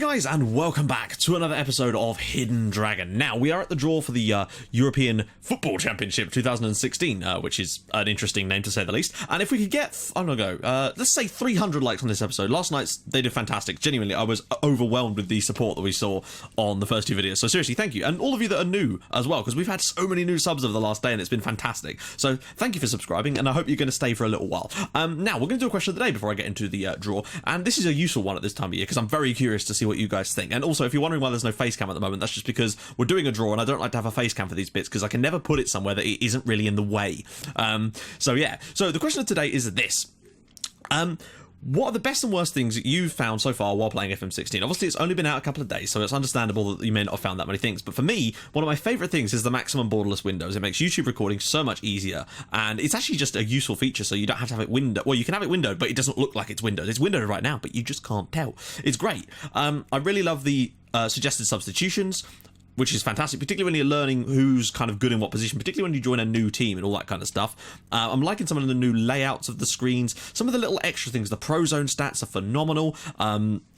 guys, and welcome back to another episode of Hidden Dragon. Now, we are at the draw for the European Football Championship 2016, which is an interesting name to say the least. And if we could get, I don't know, let's say 300 likes on this episode. Last night's, they did fantastic. Genuinely, I was overwhelmed with the support that we saw on the first two videos. So seriously, thank you. And all of you that are new as well, because we've had so many new subs over the last day, and it's been fantastic. So thank you for subscribing, and I hope you're going to stay for a little while. Now, we're going to do a question of the day before I get into the draw. And this is a useful one at this time of year, because I'm very curious to see what you guys think. And also, if you're wondering why there's no face cam at the moment, that's just because we're doing a draw and I don't like to have a face cam for these bits because I can never put it somewhere that it isn't really in the way. So the question of today is this. What are the best and worst things that you've found so far while playing FM16? Obviously, it's only been out a couple of days, so it's understandable that you may not have found that many things. But for me, one of my favourite things is the maximum borderless windows. It makes YouTube recording so much easier, and it's actually just a useful feature, so you don't have to have it windowed. Well, you can have it windowed, but it doesn't look like it's windowed. It's windowed right now, but you just can't tell. It's great. I really love the suggested substitutions, which is fantastic, particularly when you're learning who's kind of good in what position, particularly when you join a new team and all that kind of stuff. I'm liking some of the new layouts of the screens. Some of the little extra things, the pro zone stats are phenomenal.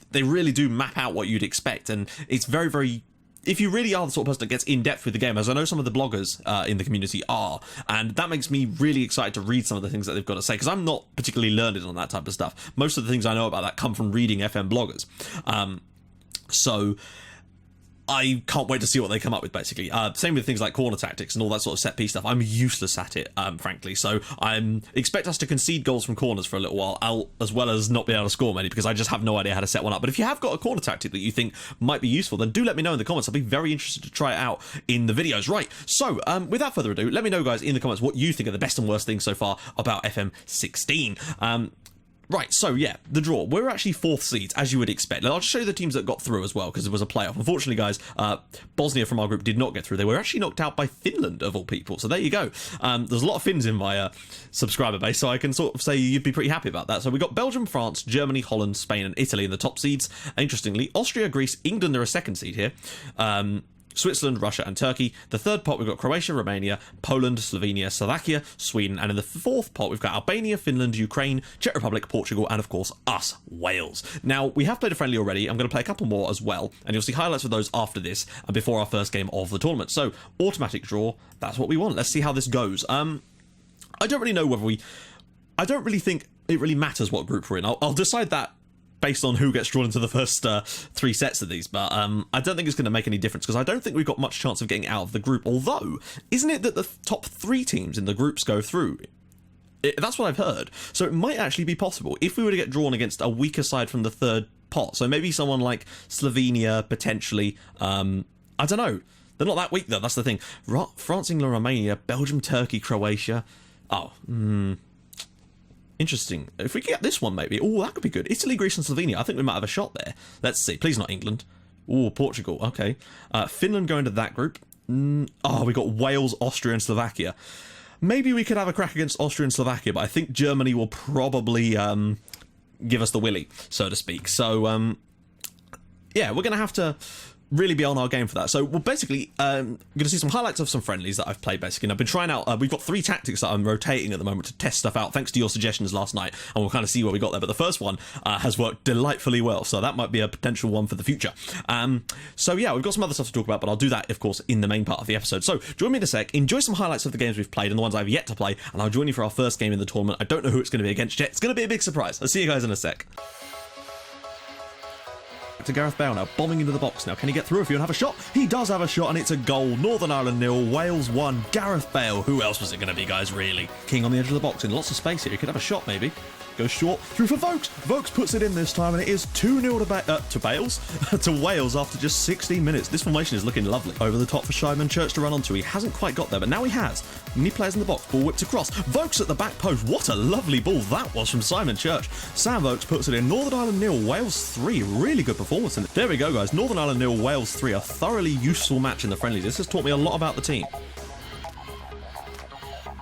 They really do map out what you'd expect, and it's very, very... If you really are the sort of person that gets in-depth with the game, as I know some of the bloggers in the community are, and that makes me really excited to read some of the things that they've got to say, because I'm not particularly learned on that type of stuff. Most of the things I know about that come from reading FM bloggers. So I can't wait to see what they come up with, basically. Same with things like corner tactics and all that sort of set-piece stuff. I'm useless at it, frankly. So I expect us to concede goals from corners for a little while, as well as not be able to score many, because I just have no idea how to set one up. But if you have got a corner tactic that you think might be useful, then do let me know in the comments. I'll be very interested to try it out in the videos. Right, so without further ado, let me know, guys, in the comments what you think are the best and worst things so far about FM16. Right, so yeah, the draw. We're actually 4th seeds, as you would expect. Now, I'll just show you the teams that got through as well, because it was a playoff. Unfortunately, guys, Bosnia from our group did not get through. They were actually knocked out by Finland, of all people. So there you go. There's a lot of Finns in my subscriber base, so I can sort of say you'd be pretty happy about that. So we got Belgium, France, Germany, Holland, Spain, and Italy in the top seeds. Interestingly, Austria, Greece, England are a 2nd seed here. Switzerland, Russia, and Turkey. The 3rd pot, we've got Croatia, Romania, Poland, Slovenia, Slovakia, Sweden, and in the 4th pot, we've got Albania, Finland, Ukraine, Czech Republic, Portugal, and of course, us, Wales. Now, we have played a friendly already. I'm going to play a couple more as well, and you'll see highlights of those after this and before our first game of the tournament. So, automatic draw, that's what we want. Let's see how this goes. I don't really know whether I don't really think it really matters what group we're in. I'll decide that based on who gets drawn into the first 3 sets of these, but I don't think it's going to make any difference, because I don't think we've got much chance of getting out of the group, although, isn't it that the top 3 teams in the groups go through? That's what I've heard, so it might actually be possible, if we were to get drawn against a weaker side from the 3rd pot, so maybe someone like Slovenia, potentially, I don't know, they're not that weak though, that's the thing. France, England, Romania, Belgium, Turkey, Croatia, interesting. If we get this one, maybe. Oh, that could be good. Italy, Greece, and Slovenia. I think we might have a shot there. Let's see. Please not England. Oh, Portugal. Okay. Finland going to that group. We got Wales, Austria, and Slovakia. Maybe we could have a crack against Austria and Slovakia, but I think Germany will probably give us the willy, so to speak. So, yeah, we're going to have to really be on our game for that. So, well, basically, I'm going to see some highlights of some friendlies that I've played, basically. And I've been trying out, we've got 3 tactics that I'm rotating at the moment to test stuff out, thanks to your suggestions last night, and we'll kind of see what we got there. But the first one has worked delightfully well, so that might be a potential one for the future. So yeah, we've got some other stuff to talk about, but I'll do that, of course, in the main part of the episode. So, join me in a sec, enjoy some highlights of the games we've played and the ones I've yet to play, and I'll join you for our first game in the tournament. I don't know who it's going to be against yet. It's going to be a big surprise. I'll see you guys in a sec. To Gareth Bale now, bombing into the box now. Can he get through if you have a shot? He does have a shot, and it's a goal. Northern Ireland 0, Wales 1, Gareth Bale. Who else was it going to be, guys, really? King on the edge of the box, in lots of space here. He could have a shot, maybe. Goes short, through for Vokes. Vokes puts it in this time, and it is 2-0 to Bales, to Wales after just 16 minutes. This formation is looking lovely. Over the top for Simon Church to run onto. He hasn't quite got there, but now he has. Many players in the box, ball whipped across. Vokes at the back post. What a lovely ball that was from Simon Church. Sam Vokes puts it in. Northern Ireland 0, Wales 3. Really good performance in it. There we go, guys. Northern Ireland 0, Wales 3. A thoroughly useful match in the friendlies. This has taught me a lot about the team.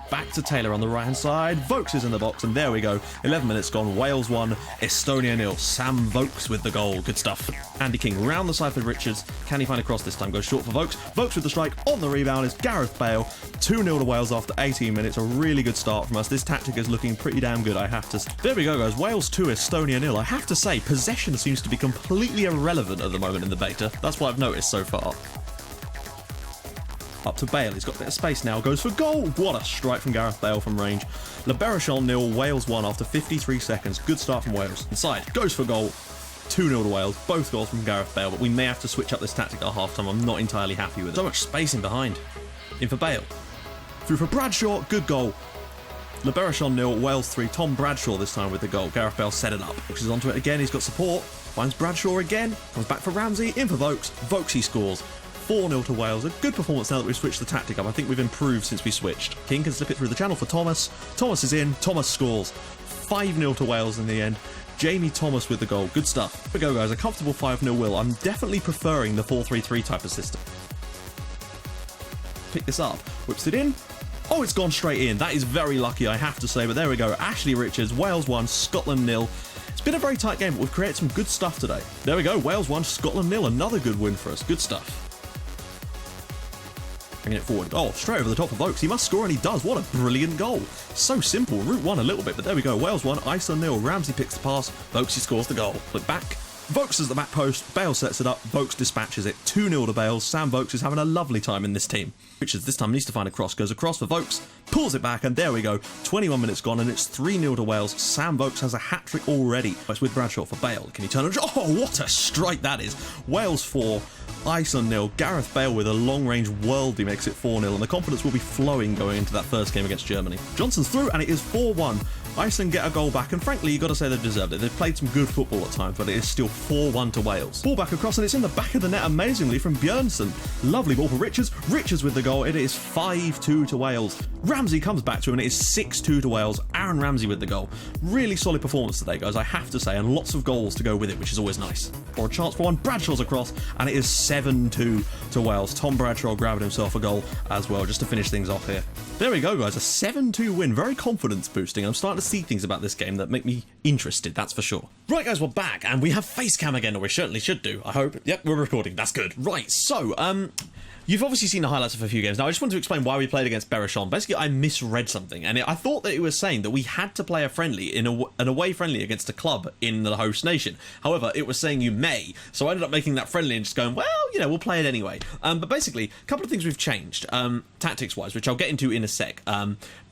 back to Taylor on the right-hand side. Vokes is in the box, and there we go. 11 minutes gone. Wales 1, Estonia 0. Sam Vokes with the goal. Good stuff. Andy King round the side for Richards. Can he find a cross this time? Goes short for Vokes. Vokes with the strike. On the rebound is Gareth Bale. 2-0 to Wales after 18 minutes. A really good start from us. This tactic is looking pretty damn good, I have to say. There we go, guys. Wales 2, Estonia 0. I have to say, possession seems to be completely irrelevant at the moment in the beta. That's what I've noticed so far. Up to Bale, he's got a bit of space now, goes for goal! What a strike from Gareth Bale from range. Le Berrichon 0, Wales 1 after 53 seconds. Good start from Wales. Inside, goes for goal. 2-0 to Wales, both goals from Gareth Bale, but we may have to switch up this tactic at half-time. I'm not entirely happy with it. So much space in behind. In for Bale. Through for Bradshaw, good goal. Le Berrichon 0, Wales 3, Tom Bradshaw this time with the goal. Gareth Bale set it up, which is onto it again, he's got support. Finds Bradshaw again, comes back for Ramsey, in for Vokes. Vokes he scores. 4-0 to Wales. A good performance now that we've switched the tactic up. I think we've improved since we switched. King can slip it through the channel for Thomas. Thomas is in. Thomas scores. 5-0 to Wales in the end. Jamie Thomas with the goal. Good stuff. Here we go, guys. A comfortable 5-0 win. I'm definitely preferring the 4-3-3 type of system. Pick this up. Whips it in. Oh, it's gone straight in. That is very lucky, I have to say. But there we go. Ashley Richards. Wales 1, Scotland 0. It's been a very tight game, but we've created some good stuff today. There we go. Wales 1, Scotland 0. Another good win for us. Good stuff. Bringing it forward. Oh, straight over the top of Vokes. He must score, and he does. What a brilliant goal. So simple. Route 1 a little bit, but there we go. Wales 1, Iceland 0. Ramsey picks the pass. Vokes, he scores the goal. Flip back. Vokes is the back post. Bale sets it up. Vokes dispatches it. 2-0 to Bale. Sam Vokes is having a lovely time in this team. Richards this time needs to find a cross. Goes across for Vokes. Pulls it back, and there we go. 21 minutes gone, and it's 3-0 to Wales. Sam Vokes has a hat-trick already. It's with Bradshaw for Bale. Can he turn it? Oh, what a strike that is. Wales 4. Iceland 0. Gareth Bale with a long-range worldie makes it 4-0, and the confidence will be flowing going into that first game against Germany. Johnson's through, and it is 4-1. Iceland get a goal back, and frankly, you've got to say they've deserved it. They've played some good football at times, but it is still 4-1 to Wales. Ball back across, and it's in the back of the net amazingly from Björnsson. Lovely ball for Richards. Richards with the goal. It is 5-2 to Wales. Ramsey comes back to him, and it is 6-2 to Wales. Aaron Ramsey with the goal. Really solid performance today, guys, I have to say, and lots of goals to go with it, which is always nice. Or a chance for one. Bradshaw's across, and it is 7-2 to Wales. Tom Bradshaw grabbing himself a goal as well, just to finish things off here. There we go, guys. A 7-2 win. Very confidence boosting. I'm starting to see things about this game that make me interested, that's for sure. Right, guys, we're back, and we have face cam again, or we certainly should do, I hope. Yep, we're recording. That's good. Right, so, you've obviously seen the highlights of a few games. Now, I just want to explain why we played against Berrichon. Basically, I misread something, and I thought that it was saying that we had to play a friendly, an away friendly against a club in the host nation. However, it was saying you may, so I ended up making that friendly and just going, well, you know, we'll play it anyway. But basically, a couple of things we've changed, tactics-wise, which I'll get into in a sec.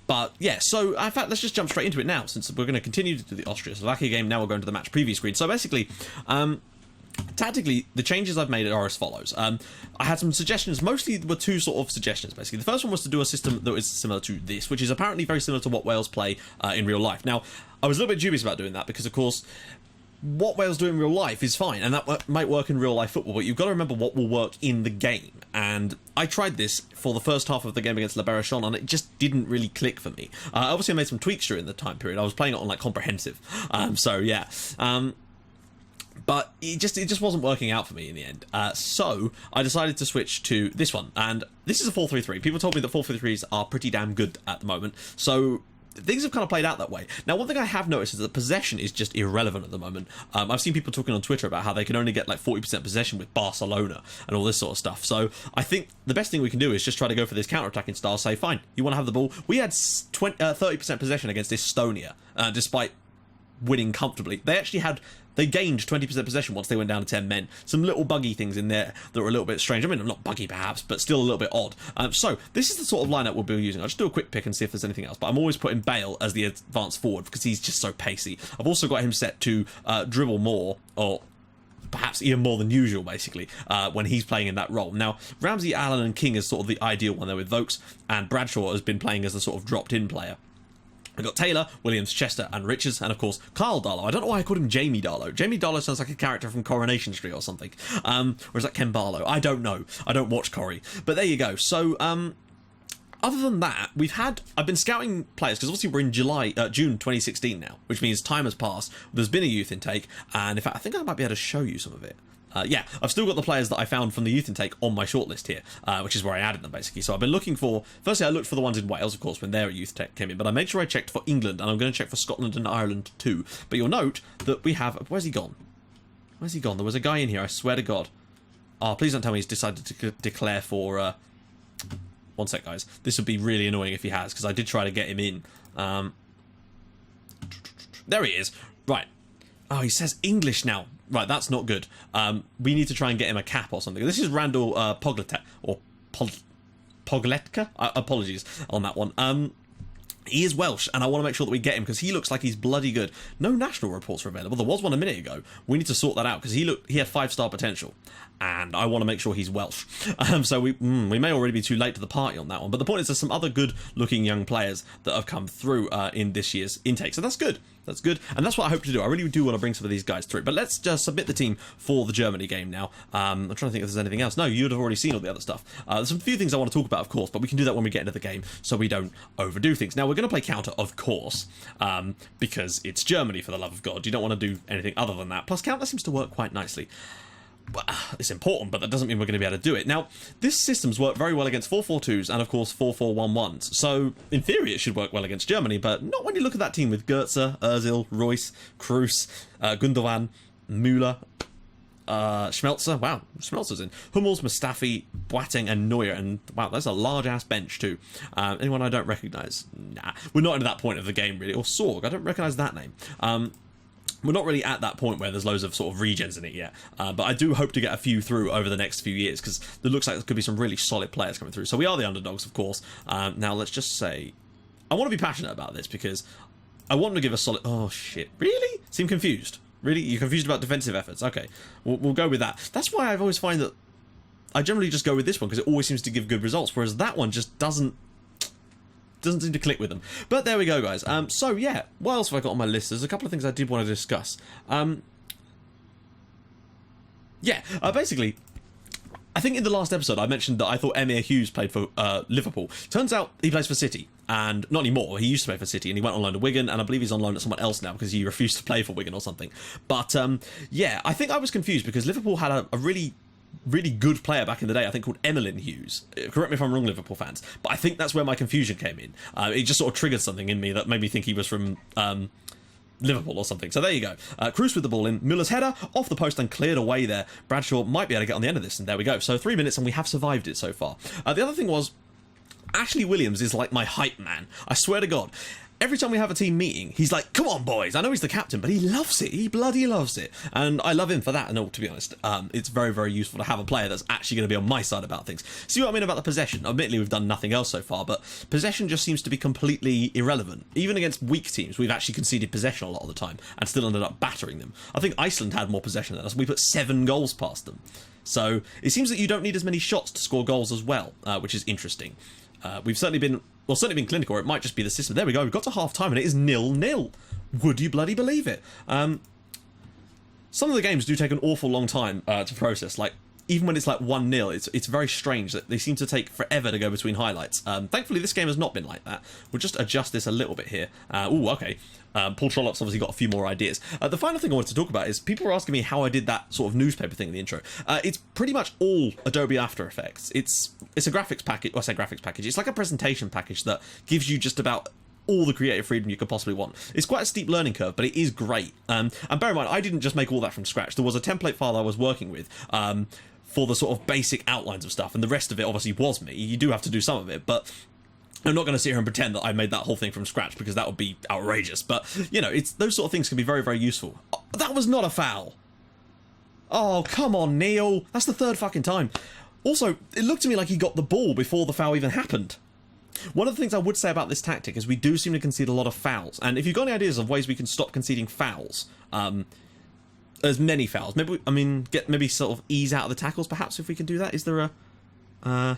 But yeah, so in fact, let's just jump straight into it now, since we're going to continue to do the Austria-Slovakia game. Now we're going to the match preview screen. So basically, tactically, the changes I've made are as follows. I had some suggestions, mostly were two sort of suggestions, basically. The first one was to do a system that was similar to this, which is apparently very similar to what Wales play in real life. Now, I was a little bit dubious about doing that because, of course, what Wales do in real life is fine, and that might work in real life football, but you've got to remember what will work in the game. And I tried this for the first half of the game against Le Berrichon, and it just didn't really click for me. Obviously, I made some tweaks during the time period. I was playing it on, like, comprehensive. So, yeah. But it just wasn't working out for me in the end. So I decided to switch to this one, and this is a 4-3-3. People told me that 4-3-3s are pretty damn good at the moment, so things have kind of played out that way. Now, one thing I have noticed is that possession is just irrelevant at the moment. I've seen people talking on Twitter about how they can only get like 40% possession with Barcelona and all this sort of stuff. So I think the best thing we can do is just try to go for this counter-attacking style. Say, fine, you want to have the ball. We had 30% possession against Estonia, despite winning comfortably. They gained 20% possession once they went down to 10 men. Some little buggy things in there that were a little bit strange. I mean, not buggy perhaps, but still a little bit odd. So this is the sort of lineup we'll be using. I'll just do a quick pick and see if there's anything else. But I'm always putting Bale as the advanced forward because he's just so pacey. I've also got him set to dribble more, or perhaps even more than usual, basically, when he's playing in that role. Now, Ramsey, Allen, and King is sort of the ideal one there with Vokes, and Bradshaw has been playing as the sort of dropped-in player. I've got Taylor, Williams, Chester, and Richards, and of course, Carl Darlow. I don't know why I called him Jamie Darlow. Jamie Darlow sounds like a character from Coronation Street or something. Or is that Ken Barlow? I don't know. I don't watch Corrie. But there you go. So, other than that, I've been scouting players, because obviously we're in June 2016 now, which means time has passed. There's been a youth intake, and in fact, I think I might be able to show you some of it. Yeah, I've still got the players that I found from the youth intake on my shortlist here, which is where I added them, basically. So I've been looking for... Firstly, I looked for the ones in Wales, of course, when their youth tech came in, but I made sure I checked for England, and I'm going to check for Scotland and Ireland too. But you'll note that we have... Where's he gone? Where's he gone? There was a guy in here, I swear to God. Oh, please don't tell me he's decided to declare for... One sec, guys. This would be really annoying if he has, because I did try to get him in. There he is. Right. Oh, he says English now. Right, that's not good. We need to try and get him a cap or something. This is Randall Pogletka, or Pogletka? Apologies on that one. He is Welsh, and I want to make sure that we get him, because he looks like he's bloody good. No national reports are available. There was one a minute ago. We need to sort that out, because he had 5-star potential, and I want to make sure he's Welsh. So we may already be too late to the party on that one, but the point is there's some other good-looking young players that have come through in this year's intake, so that's good. That's good, and that's what I hope to do. I really do want to bring some of these guys through. But let's just submit the team for the Germany game now. I'm trying to think if there's anything else. No, you'd have already seen all the other stuff. There's a few things I want to talk about, of course, but we can do that when we get into the game so we don't overdo things. Now, we're going to play counter, of course, because it's Germany, for the love of God. You don't want to do anything other than that. Plus, counter seems to work quite nicely. It's important, but that doesn't mean we're going to be able to do it. Now, this system's worked very well against 4-4-2s and, of course, 4-4-1-1s. So, in theory, it should work well against Germany, but not when you look at that team with Goetze, Ozil, Royce, Kroos, Gundogan, Müller, Schmelzer. Wow, Schmelzer's in. Hummels, Mustafi, Boateng, and Neuer. And, wow, that's a large-ass bench, too. Anyone I don't recognise? Nah. We're not into that point of the game, really. Or Sorg, I don't recognise that name. We're not really at that point where there's loads of sort of regens in it yet, but I do hope to get a few through over the next few years, because there looks like there could be some really solid players coming through. So we are the underdogs, of course. Now, let's just say... I want to be passionate about this, because I want to give a solid... Oh, shit. Really? Seem confused? Really? You're confused about defensive efforts? Okay. We'll go with that. That's why I've always find that I generally just go with this one, because it always seems to give good results, whereas that one just doesn't seem to click with them. But there we go, guys. So yeah, what else have I got on my list? There's a couple of things I did want to discuss. Basically, I think in the last episode I mentioned that I thought Emir Hughes played for Liverpool. Turns out he plays for City, and not anymore. He used to play for City, and he went on loan to Wigan, and I believe he's on loan at someone else now because he refused to play for Wigan or something. But yeah, I think I was confused because Liverpool had a really good player back in the day, I think, called Emlyn Hughes. Correct me if I'm wrong, Liverpool fans, but I think that's where my confusion came in. It just sort of triggered something in me that made me think he was from Liverpool or something. So there you go. Kroos with the ball in. Müller's header off the post and cleared away there. Bradshaw might be able to get on the end of this, and there we go. So 3 minutes, and we have survived it so far. The other thing was, Ashley Williams is like my hype man. I swear to God. Every time we have a team meeting, he's like, come on, boys. I know he's the captain, but he loves it. He bloody loves it. And I love him for that. And to be honest, it's very, very useful to have a player that's actually going to be on my side about things. See what I mean about the possession? Admittedly, we've done nothing else so far, but possession just seems to be completely irrelevant. Even against weak teams, we've actually conceded possession a lot of the time and still ended up battering them. I think Iceland had more possession than us. We put 7 goals past them. So it seems that you don't need as many shots to score goals as well, which is interesting. We've certainly been clinical, or it might just be the system. There we go, we've got to half-time, and it is 0-0. Would you bloody believe it? Some of the games do take an awful long time to process, like, even when it's like 1-0, it's very strange that they seem to take forever to go between highlights. Thankfully, this game has not been like that. We'll just adjust this a little bit here. Okay. Paul Trollope's obviously got a few more ideas. The final thing I wanted to talk about is people were asking me how I did that sort of newspaper thing in the intro. It's pretty much all Adobe After Effects. It's a graphics package. Well, I say graphics package. It's like a presentation package that gives you just about all the creative freedom you could possibly want. It's quite a steep learning curve, but it is great. And bear in mind, I didn't just make all that from scratch. There was a template file I was working with for the sort of basic outlines of stuff, and the rest of it obviously was me. You do have to do some of it, but I'm not going to sit here and pretend that I made that whole thing from scratch, because that would be outrageous. But, you know, it's those sort of things can be very, very useful. Oh, that was not a foul. Oh, come on, Neil. That's the 3rd fucking time. Also, it looked to me like he got the ball before the foul even happened. One of the things I would say about this tactic is we do seem to concede a lot of fouls. And if you've got any ideas of ways we can stop conceding fouls, there's many fouls. Maybe sort of ease out of the tackles, perhaps, if we can do that. Is there a...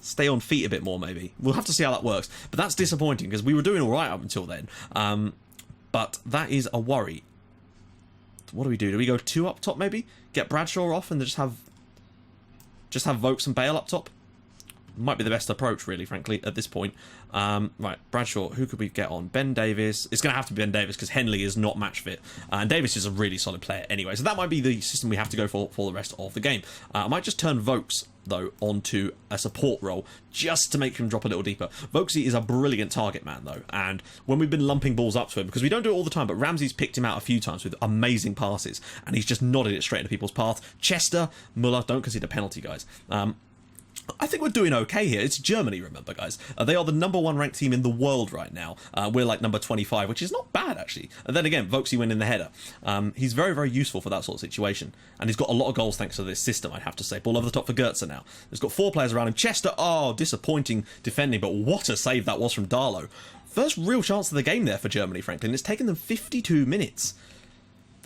stay on feet a bit more, maybe. We'll have to see how that works. But that's disappointing, because we were doing all right up until then. But that is a worry. What do we do? Do we go 2 up top, maybe? Get Bradshaw off and just have Vokes and Bale up top? might be the best approach, really, frankly, at this point. Right, Bradshaw, who could we get on? Ben Davies. It's going to have to be Ben Davies because Henley is not match fit. And Davies is a really solid player anyway. So that might be the system we have to go for the rest of the game. I might just turn Vokes, though, onto a support role just to make him drop a little deeper. Vokesy is a brilliant target man, though. And when we've been lumping balls up to him, because we don't do it all the time, but Ramsey's picked him out a few times with amazing passes. And he's just nodded it straight into people's path. Chester, Muller, don't concede a penalty, guys. I think we're doing okay here. It's Germany, remember, guys. They are the #1 ranked team in the world right now. We're like number 25, which is not bad, actually. And then again, Vokesy winning the header. He's very, very useful for that sort of situation. And he's got a lot of goals thanks to this system, I'd have to say. Ball over the top for Goetze now. There's got 4 players around him. Chester, oh, disappointing defending, but what a save that was from Darlow. First real chance of the game there for Germany, frankly, and it's taken them 52 minutes.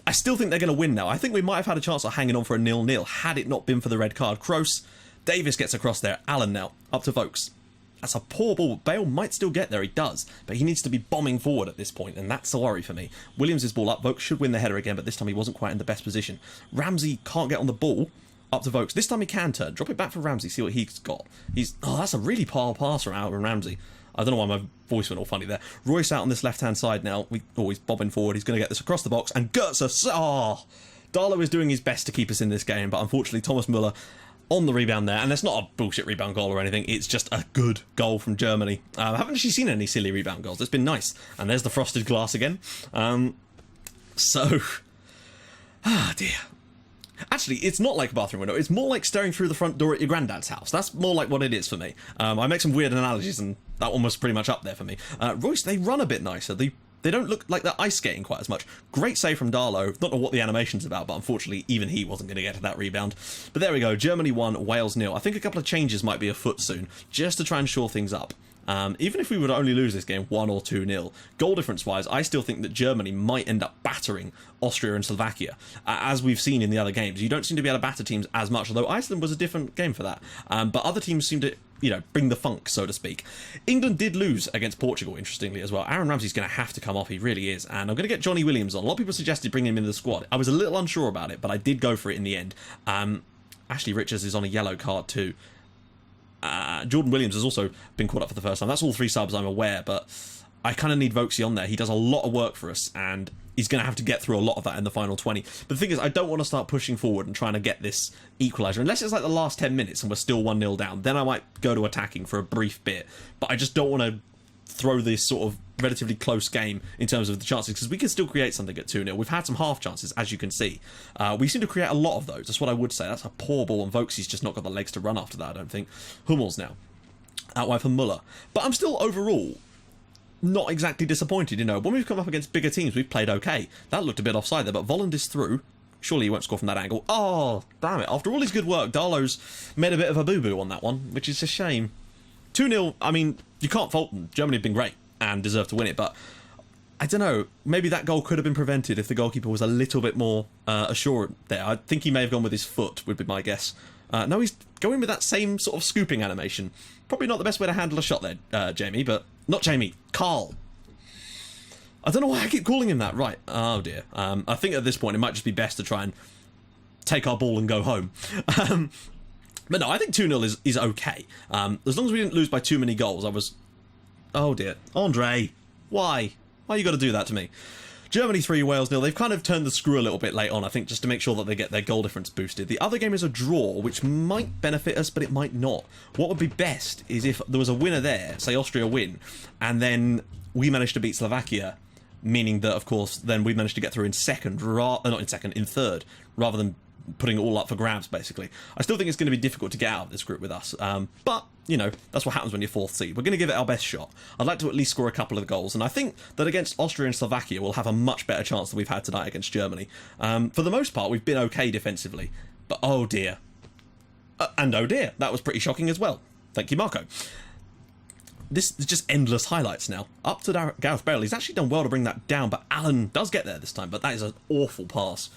I still think they're going to win now. I think we might have had a chance of hanging on for a 0-0 had it not been for the red card. Kroos, Davis gets across there. Allen now, up to Vokes. That's a poor ball. Bale might still get there, he does, but he needs to be bombing forward at this point, and that's a worry for me. Williams' ball up. Vokes should win the header again, but this time he wasn't quite in the best position. Ramsey can't get on the ball. Up to Vokes. This time he can turn. Drop it back for Ramsey, see what he's got. Oh, that's a really poor pass from Aaron Ramsey. I don't know why my voice went all funny there. Royce out on this left-hand side now. He's bobbing forward. He's going to get this across the box, and Goetze. Oh, Darlow is doing his best to keep us in this game, but unfortunately Thomas Müller on the rebound there, and that's not a bullshit rebound goal or anything, it's just a good goal from Germany. I haven't actually seen any silly rebound goals, it's been nice. And there's the frosted glass again. Dear. Actually, it's not like a bathroom window, it's more like staring through the front door at your granddad's house. That's more like what it is for me. I make some weird analogies, and that one was pretty much up there for me. Royce, they run a bit nicer. They don't look like they're ice skating quite as much. Great save from Darlow. Not know what the animation's about, but unfortunately even he wasn't going to get to that rebound. But there we go. Germany 1, Wales 0. I think a couple of changes might be afoot soon, just to try and shore things up. Even if we would only lose this game 1 or 2-0, goal difference wise, I still think that Germany might end up battering Austria and Slovakia. As we've seen in the other games, you don't seem to be able to batter teams as much, although Iceland was a different game for that. But other teams seem to, bring the funk, so to speak. England did lose against Portugal, interestingly, as well. Aaron Ramsey's going to have to come off, he really is. And I'm going to get Johnny Williams on. A lot of people suggested bringing him into the squad. I was a little unsure about it, but I did go for it in the end. Ashley Richards is on a yellow card too. Jordan Williams has also been caught up for the first time. That's all 3 subs, I'm aware, but I kind of need Vokesy on there. He does a lot of work for us, and he's going to have to get through a lot of that in the final 20. But the thing is, I don't want to start pushing forward and trying to get this equaliser, unless it's like the last 10 minutes and we're still 1-0 down. Then I might go to attacking for a brief bit, but I just don't want to throw this sort of relatively close game in terms of the chances, because we can still create something at 2-0. We've had some half chances, as you can see. We seem to create a lot of those. That's what I would say. That's a poor ball, and Vokesy's just not got the legs to run after that, I don't think. Hummels now. Out wide for Muller. But I'm still overall not exactly disappointed. When we've come up against bigger teams, we've played okay. That looked a bit offside there, but Volland is through. Surely he won't score from that angle. Oh, damn it. After all his good work, Darlow's made a bit of a boo-boo on that one, which is a shame. 2-0, I mean, you can't fault them. Germany have been great and deserve to win it, but I don't know, maybe that goal could have been prevented if the goalkeeper was a little bit more assured there. I think he may have gone with his foot, would be my guess. No, he's going with that same sort of scooping animation. Probably not the best way to handle a shot there, Jamie, but... Not Jamie, Carl. I don't know why I keep calling him that. Right, oh dear. I think at this point it might just be best to try and take our ball and go home. But no, I think 2-0 is okay. As long as we didn't lose by too many goals, I was... Oh dear. Andre, why? Why you got to do that to me? Germany 3, Wales 0. They've kind of turned the screw a little bit late on, I think, just to make sure that they get their goal difference boosted. The other game is a draw, which might benefit us, but it might not. What would be best is if there was a winner there, say Austria win, and then we managed to beat Slovakia, meaning that, of course, then we managed to get through in third, rather than putting it all up for grabs, basically. I still think it's going to be difficult to get out of this group with us, but that's what happens when you're 4th seed. We're going to give it our best shot. I'd like to at least score a couple of goals, and I think that against Austria and Slovakia we'll have a much better chance than we've had tonight against Germany. For the most part, we've been okay defensively, but oh dear. And oh dear, that was pretty shocking as well. Thank you, Marco. This is just endless highlights now. Up to Gareth Bale. He's actually done well to bring that down, but Allen does get there this time, but that is an awful pass.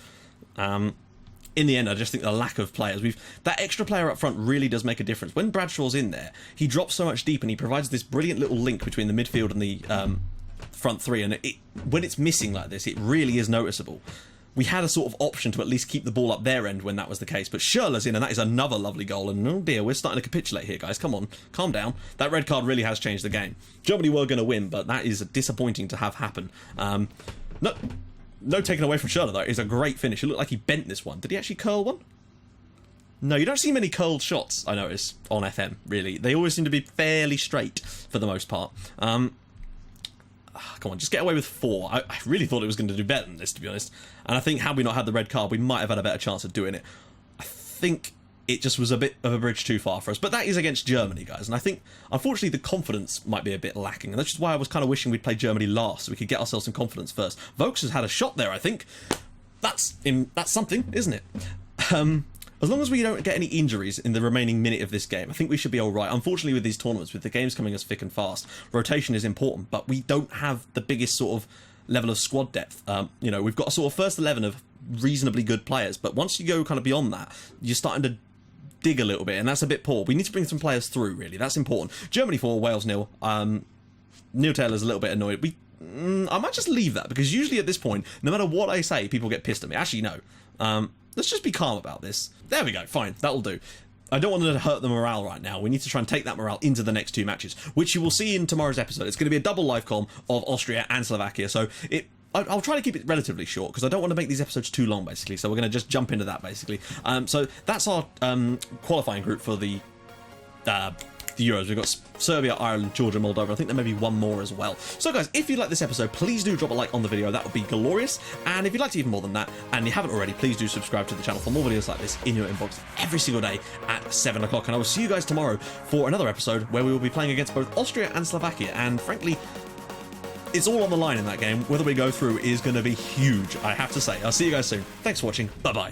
In the end, I just think the lack of players. That extra player up front really does make a difference. When Bradshaw's in there, he drops so much deep and he provides this brilliant little link between the midfield and the front 3. And when it's missing like this, it really is noticeable. we had a sort of option to at least keep the ball up their end when that was the case. But Schürrle's in, and that is another lovely goal. And oh dear, we're starting to capitulate here, guys. Come on, calm down. That red card really has changed the game. Germany were going to win, but that is disappointing to have happen. No taken away from Schürrle, though. It's a great finish. It looked like he bent this one. Did he actually curl one? No, you don't see many curled shots, I notice, on FM, really. They always seem to be fairly straight, for the most part. Come on, just get away with 4. I really thought it was going to do better than this, to be honest. And I think had we not had the red card, we might have had a better chance of doing it. I think it just was a bit of a bridge too far for us. But that is against Germany, guys. And I think, unfortunately, the confidence might be a bit lacking. And that's just why I was kind of wishing we'd played Germany last, so we could get ourselves some confidence first. Vokes has had a shot there, I think. That's something, isn't it? As long as we don't get any injuries in the remaining minute of this game, I think we should be all right. Unfortunately, with these tournaments, with the games coming as thick and fast, rotation is important, but we don't have the biggest sort of level of squad depth. You know, we've got a sort of first 11 of reasonably good players, but once you go kind of beyond that, you're starting to dig a little bit, and that's a bit poor. We need to bring some players through, really. That's important. Germany 4, Wales 0. Neil Taylor's a little bit annoyed. I might just leave that, because usually at this point, no matter what I say, people get pissed at me. Actually, no. Let's just be calm about this. There we go, fine, that'll do. I don't want to hurt the morale right now. We need to try and take that morale into the next 2 matches, which you will see in tomorrow's episode. It's going to be a double live comm of Austria and Slovakia, so I'll try to keep it relatively short, because I don't want to make these episodes too long, basically, so we're going to just jump into that, basically. So that's our qualifying group for the Euros. We've got Serbia, Ireland, Georgia, Moldova. I think there may be one more as well. So guys, if you like this episode, please do drop a like on the video. That would be glorious. And if you'd like to even more than that, and you haven't already, please do subscribe to the channel for more videos like this in your inbox every single day at 7 o'clock. And I will see you guys tomorrow for another episode where we will be playing against both Austria and Slovakia. And frankly, it's all on the line in that game. Whether we go through is going to be huge, I have to say. I'll see you guys soon. Thanks for watching. Bye-bye.